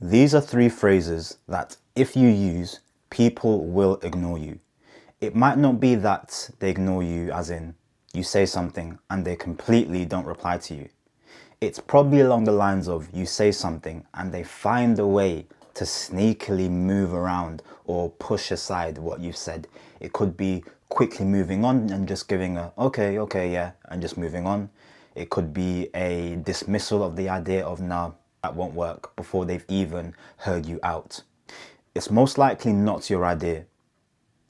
These are three phrases that if you use, people will ignore you. It might not be that they ignore you as in you say something and they completely don't reply to you. It's probably along the lines of you say something and they find a way to sneakily move around or push aside what you've said. It could be quickly moving on and just giving a okay, yeah, and just moving on. It could be a dismissal of the idea of nah, that won't work before they've even heard you out. It's most likely not your idea.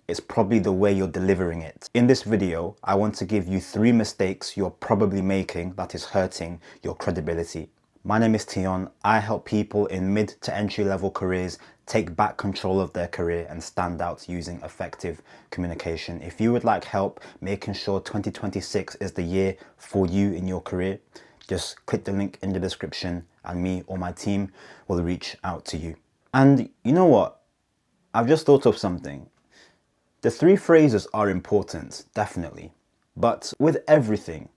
It's probably the way you're delivering it. In this video, I want to give you 3 mistakes you're probably making that is hurting your credibility. My name is Tion. I help people in mid to entry level careers take back control of their career and stand out using effective communication. If you would like help making sure 2026 is the year for you in your career, just click the link in the description and me or my team will reach out to you. And you know what? I've just thought of something. The 3 phrases are important, definitely. But with everything,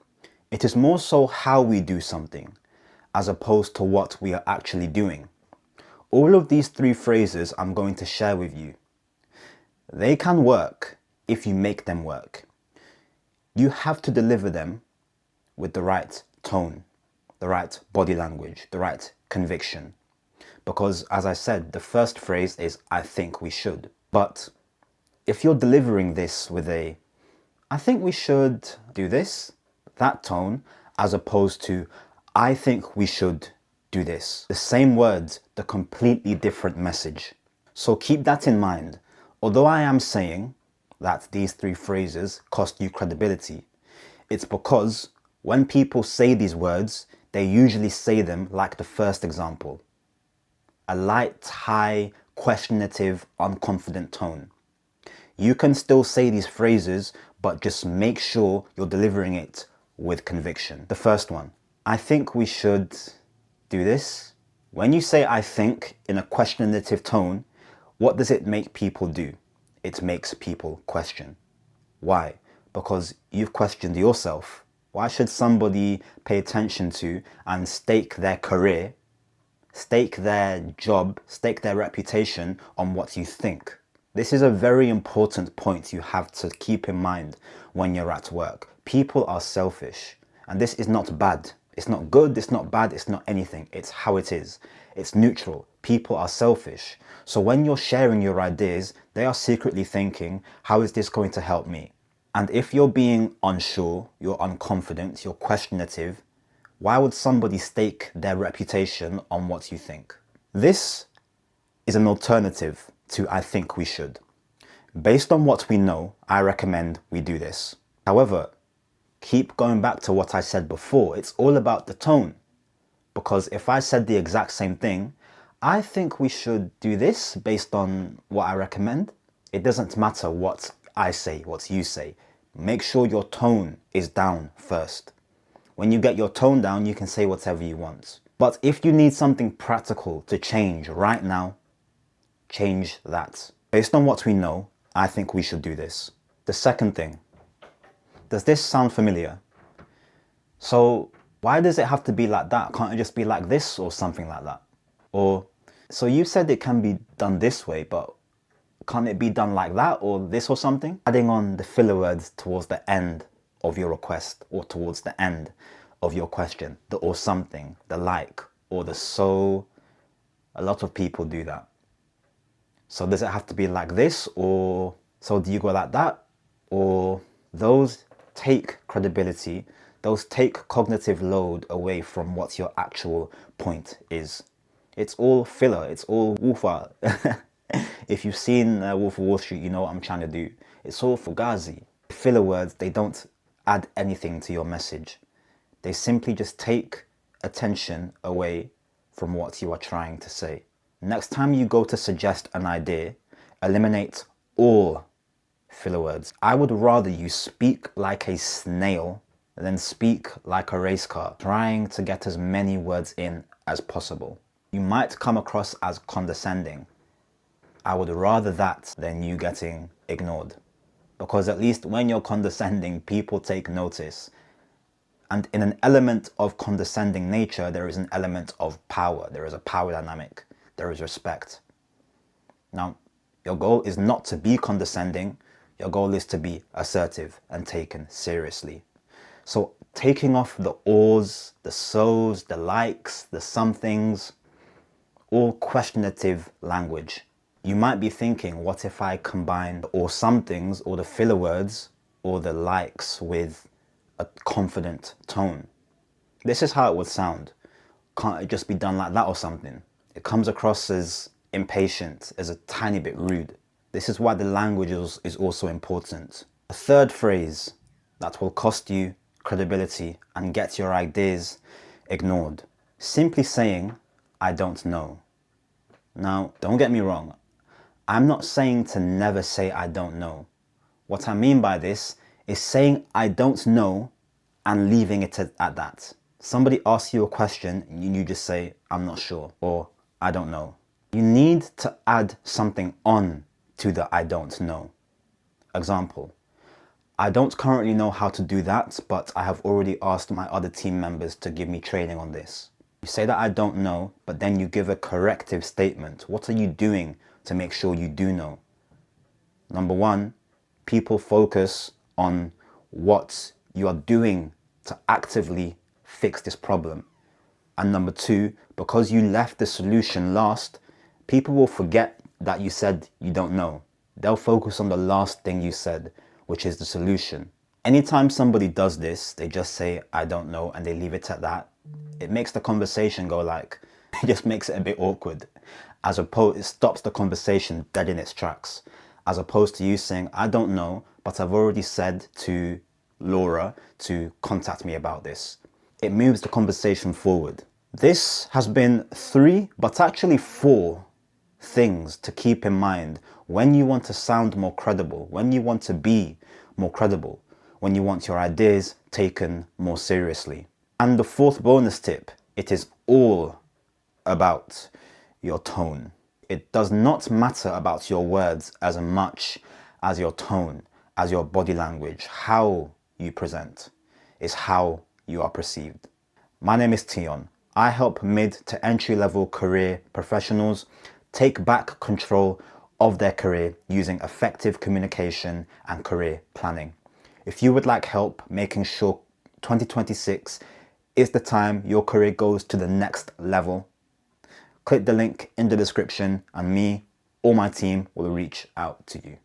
it is more so how we do something as opposed to what we are actually doing. All of these 3 phrases I'm going to share with you. They can work if you make them work. You have to deliver them with the right tone, the right body language, the right conviction. Because as I said, the first phrase is I think we should. But if you're delivering this with a I think we should do this, that tone, as opposed to I think we should do this. The same words, the completely different message. So keep that in mind. Although I am saying that these 3 phrases cost you credibility, it's because when people say these words, they usually say them like the first example. A light, high, questionative, unconfident tone. You can still say these phrases, but just make sure you're delivering it with conviction. The first one, I think we should do this. When you say I think in a questionative tone, what does it make people do? It makes people question. Why? Because you've questioned yourself. Why should somebody pay attention to and stake their career, stake their job, stake their reputation on what you think? This is a very important point you have to keep in mind when you're at work. People are selfish, and this is not bad. It's not good, it's not bad, it's not anything. It's how it is. It's neutral. People are selfish. So when you're sharing your ideas, they are secretly thinking, how is this going to help me? And if you're being unsure, you're unconfident, you're questionative, why would somebody stake their reputation on what you think? This is an alternative to I think we should. Based on what we know, I recommend we do this. However, keep going back to what I said before. It's all about the tone. Because if I said the exact same thing, I think we should do this based on what I recommend. It doesn't matter what I say, what you say. Make sure your tone is down first. When you get your tone down, you can say whatever you want. But if you need something practical to change right now, change that. Based on what we know, I think we should do this. The second thing, does this sound familiar? So why does it have to be like that? Can't it just be like this or something like that? Or, so you said it can be done this way, but can't it be done like that or this or something? Adding on the filler words towards the end of your request or towards the end of your question, the or something, the like, or the so. A lot of people do that. So does it have to be like this, or so do you go like that? Or those take credibility, those take cognitive load away from what your actual point is. It's all filler, it's all woofer. If you've seen Wolf of Wall Street, you know what I'm trying to do. It's all fugazi. Filler words, they don't add anything to your message. They simply just take attention away from what you are trying to say. Next time you go to suggest an idea, eliminate all filler words. I would rather you speak like a snail than speak like a race car, trying to get as many words in as possible. You might come across as condescending. I would rather that than you getting ignored. Because at least when you're condescending, people take notice. And in an element of condescending nature, there is an element of power. There is a power dynamic. there is respect. Now, your goal is not to be condescending. Your goal is to be assertive and taken seriously. So taking off the ors, the so's, the likes, the somethings, all questionative language. You might be thinking, what if I combine the or somethings or the filler words or the likes with a confident tone? This is how it would sound. Can't it just be done like that or something? It comes across as impatient, as a tiny bit rude. This is why the language is also important. A third phrase that will cost you credibility and get your ideas ignored. Simply saying, I don't know. Now, don't get me wrong. I'm not saying to never say I don't know. What I mean by this is saying I don't know and leaving it at that. Somebody asks you a question and you just say, I'm not sure, or I don't know. You need to add something on to the I don't know. Example, I don't currently know how to do that, but I have already asked my other team members to give me training on this. You say that I don't know, but then you give a corrective statement. What are you doing to make sure you do know? Number one, people focus on what you are doing to actively fix this problem. And number two, because you left the solution last, people will forget that you said you don't know. They'll focus on the last thing you said, which is the solution. Anytime somebody does this, they just say, I don't know, and they leave it at that. It makes the conversation go like, it just makes it a bit awkward. As opposed, it stops the conversation dead in its tracks. As opposed to you saying, I don't know, but I've already said to Laura to contact me about this. It moves the conversation forward. This has been 3, but actually 4 things to keep in mind when you want to sound more credible, when you want to be more credible, when you want your ideas taken more seriously. And the 4th bonus tip, it is all about your tone. It does not matter about your words as much as your tone, as your body language. How you present is how you are perceived. My name is Tion. I help mid to entry-level career professionals take back control of their career using effective communication and career planning. If you would like help making sure 2026 is the time your career goes to the next level, click the link in the description and me or my team will reach out to you.